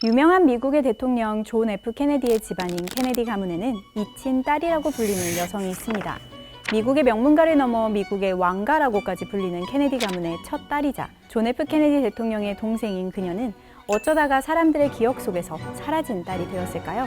유명한 미국의 대통령 존 F 케네디의 집안인 케네디 가문에는 이친 딸이라고 불리는 여성이 있습니다. 미국의 명문가를 넘어 미국의 왕가라고까지 불리는 케네디 가문의 첫 딸이자 존 F 케네디 대통령의 동생인 그녀는 어쩌다가 사람들의 기억 속에서 사라진 딸이 되었을까요?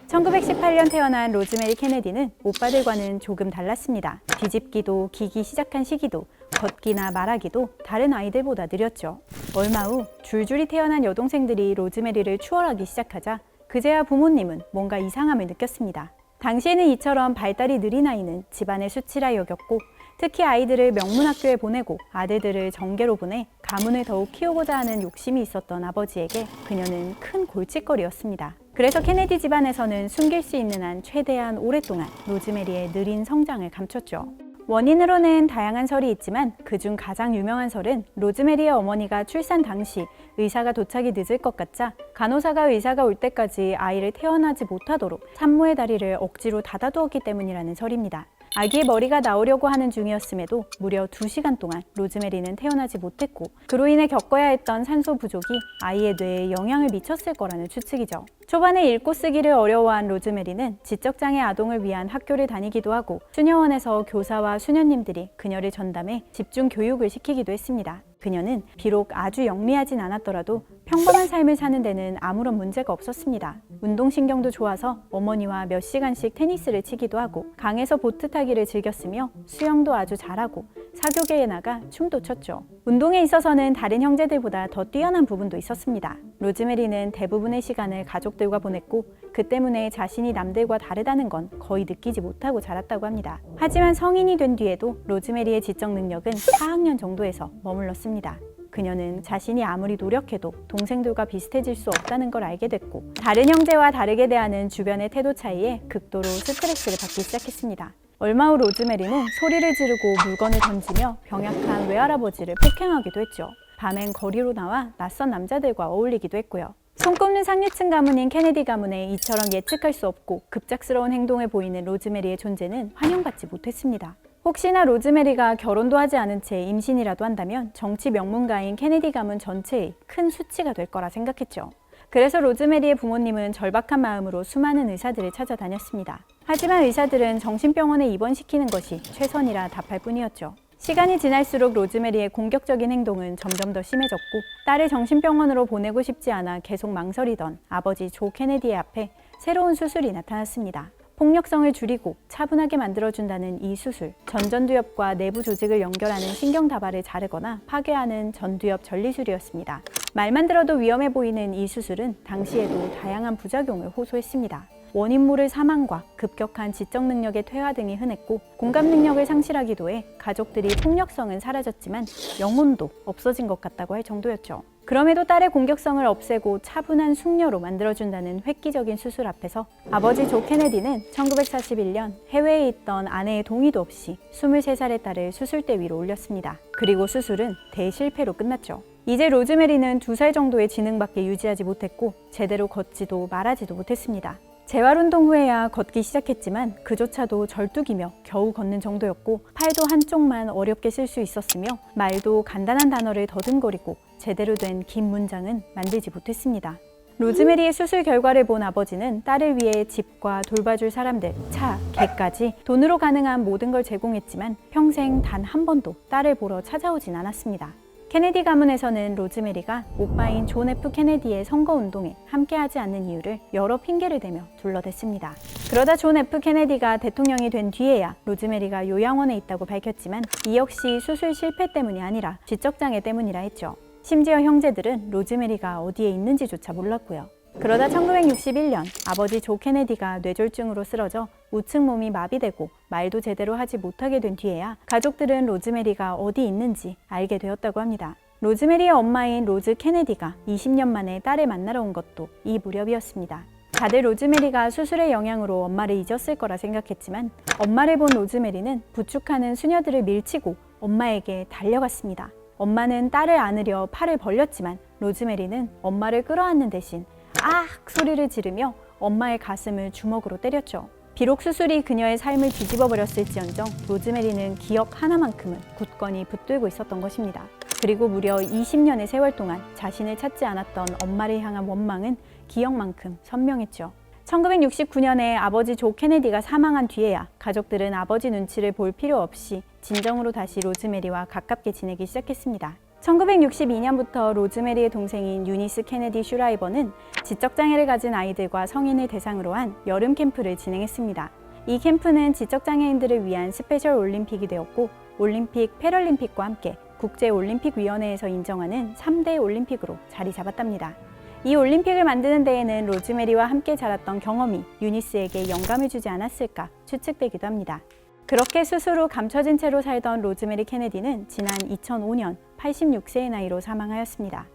1918년 태어난 로즈메리 케네디는 오빠들과는 조금 달랐습니다. 뒤집기도 기기 시작한 시기도 걷기나 말하기도 다른 아이들보다 느렸죠. 얼마 후 줄줄이 태어난 여동생들이 로즈메리를 추월하기 시작하자 그제야 부모님은 뭔가 이상함을 느꼈습니다. 당시에는 이처럼 발달이 느린 아이는 집안의 수치라 여겼고 특히 아이들을 명문학교에 보내고 아들들을 정계로 보내 가문을 더욱 키우고자 하는 욕심이 있었던 아버지에게 그녀는 큰 골칫거리였습니다. 그래서 케네디 집안에서는 숨길 수 있는 한 최대한 오랫동안 로즈메리의 느린 성장을 감췄죠. 원인으로는 다양한 설이 있지만 그중 가장 유명한 설은 로즈메리의 어머니가 출산 당시 의사가 도착이 늦을 것 같자 간호사가 의사가 올 때까지 아이를 태어나지 못하도록 산모의 다리를 억지로 닫아두었기 때문이라는 설입니다. 아기의 머리가 나오려고 하는 중이었음에도 무려 2시간 동안 로즈메리는 태어나지 못했고 그로 인해 겪어야 했던 산소 부족이 아이의 뇌에 영향을 미쳤을 거라는 추측이죠. 초반에 읽고 쓰기를 어려워한 로즈메리는 지적장애 아동을 위한 학교를 다니기도 하고 수녀원에서 교사와 수녀님들이 그녀를 전담해 집중 교육을 시키기도 했습니다. 그녀는 비록 아주 영리하진 않았더라도 평범한 삶을 사는 데는 아무런 문제가 없었습니다. 운동신경도 좋아서 어머니와 몇 시간씩 테니스를 치기도 하고 강에서 보트 타기를 즐겼으며 수영도 아주 잘하고 사교계에 나가 춤도 췄죠. 운동에 있어서는 다른 형제들보다 더 뛰어난 부분도 있었습니다. 로즈메리는 대부분의 시간을 가족들과 보냈고 그 때문에 자신이 남들과 다르다는 건 거의 느끼지 못하고 자랐다고 합니다. 하지만 성인이 된 뒤에도 로즈메리의 지적 능력은 4학년 정도에서 머물렀습니다. 그녀는 자신이 아무리 노력해도 동생들과 비슷해질 수 없다는 걸 알게 됐고 다른 형제와 다르게 대하는 주변의 태도 차이에 극도로 스트레스를 받기 시작했습니다. 얼마 후 로즈메리는 소리를 지르고 물건을 던지며 병약한 외할아버지를 폭행하기도 했죠. 밤엔 거리로 나와 낯선 남자들과 어울리기도 했고요. 손꼽는 상류층 가문인 케네디 가문에 이처럼 예측할 수 없고 급작스러운 행동을 보이는 로즈메리의 존재는 환영받지 못했습니다. 혹시나 로즈메리가 결혼도 하지 않은 채 임신이라도 한다면 정치 명문가인 케네디 가문 전체의 큰 수치가 될 거라 생각했죠. 그래서 로즈메리의 부모님은 절박한 마음으로 수많은 의사들을 찾아다녔습니다. 하지만 의사들은 정신병원에 입원시키는 것이 최선이라 답할 뿐이었죠. 시간이 지날수록 로즈메리의 공격적인 행동은 점점 더 심해졌고 딸을 정신병원으로 보내고 싶지 않아 계속 망설이던 아버지 조 케네디의 앞에 새로운 수술이 나타났습니다. 폭력성을 줄이고 차분하게 만들어준다는 이 수술, 전두엽과 내부 조직을 연결하는 신경다발을 자르거나 파괴하는 전두엽 전리술이었습니다. 말만 들어도 위험해 보이는 이 수술은 당시에도 다양한 부작용을 호소했습니다. 원인 모를 사망과 급격한 지적 능력의 퇴화 등이 흔했고 공감 능력을 상실하기도 해 가족들이 폭력성은 사라졌지만 영혼도 없어진 것 같다고 할 정도였죠. 그럼에도 딸의 공격성을 없애고 차분한 숙녀로 만들어준다는 획기적인 수술 앞에서 아버지 조 케네디는 1941년 해외에 있던 아내의 동의도 없이 23살의 딸을 수술대 위로 올렸습니다. 그리고 수술은 대실패로 끝났죠. 이제 로즈메리는 2살 정도의 지능밖에 유지하지 못했고 제대로 걷지도 말하지도 못했습니다. 재활운동 후에야 걷기 시작했지만 그조차도 절뚝이며 겨우 걷는 정도였고 팔도 한쪽만 어렵게 쓸 수 있었으며 말도 간단한 단어를 더듬거리고 제대로 된 긴 문장은 만들지 못했습니다. 로즈메리의 수술 결과를 본 아버지는 딸을 위해 집과 돌봐줄 사람들, 차, 개까지 돈으로 가능한 모든 걸 제공했지만 평생 단 한 번도 딸을 보러 찾아오진 않았습니다. 케네디 가문에서는 로즈메리가 오빠인 존 F 케네디의 선거운동에 함께하지 않는 이유를 여러 핑계를 대며 둘러댔습니다. 그러다 존 F 케네디가 대통령이 된 뒤에야 로즈메리가 요양원에 있다고 밝혔지만 이 역시 수술 실패 때문이 아니라 지적장애 때문이라 했죠. 심지어 형제들은 로즈메리가 어디에 있는지조차 몰랐고요. 그러다 1961년 아버지 조 케네디가 뇌졸중으로 쓰러져 우측 몸이 마비되고 말도 제대로 하지 못하게 된 뒤에야 가족들은 로즈메리가 어디 있는지 알게 되었다고 합니다. 로즈메리의 엄마인 로즈 케네디가 20년 만에 딸을 만나러 온 것도 이 무렵이었습니다. 다들 로즈메리가 수술의 영향으로 엄마를 잊었을 거라 생각했지만 엄마를 본 로즈메리는 부축하는 수녀들을 밀치고 엄마에게 달려갔습니다. 엄마는 딸을 안으려 팔을 벌렸지만 로즈메리는 엄마를 끌어안는 대신 악 소리를 지르며 엄마의 가슴을 주먹으로 때렸죠. 비록 수술이 그녀의 삶을 뒤집어 버렸을지언정 로즈메리는 기억 하나만큼은 굳건히 붙들고 있었던 것입니다. 그리고 무려 20년의 세월 동안 자신을 찾지 않았던 엄마를 향한 원망은 기억만큼 선명했죠. 1969년에 아버지 조 케네디가 사망한 뒤에야 가족들은 아버지 눈치를 볼 필요 없이 진정으로 다시 로즈메리와 가깝게 지내기 시작했습니다. 1962년부터 로즈메리의 동생인 유니스 케네디 슈라이버는 지적장애를 가진 아이들과 성인을 대상으로 한 여름 캠프를 진행했습니다. 이 캠프는 지적장애인들을 위한 스페셜 올림픽이 되었고 올림픽, 패럴림픽과 함께 국제올림픽위원회에서 인정하는 3대 올림픽으로 자리 잡았답니다. 이 올림픽을 만드는 데에는 로즈메리와 함께 자랐던 경험이 유니스에게 영감을 주지 않았을까 추측되기도 합니다. 그렇게 스스로 후 감춰진 채로 살던 로즈메리 케네디는 지난 2005년 86세의 나이로 사망하였습니다.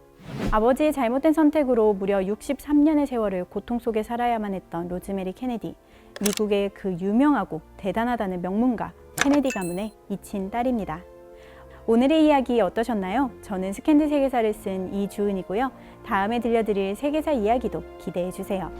아버지의 잘못된 선택으로 무려 63년의 세월을 고통 속에 살아야만 했던 로즈메리 케네디. 미국의 그 유명하고 대단하다는 명문가 케네디 가문의 이친 딸입니다. 오늘의 이야기 어떠셨나요? 저는 스캔들 세계사를 쓴 이주은이고요. 다음에 들려드릴 세계사 이야기도 기대해 주세요.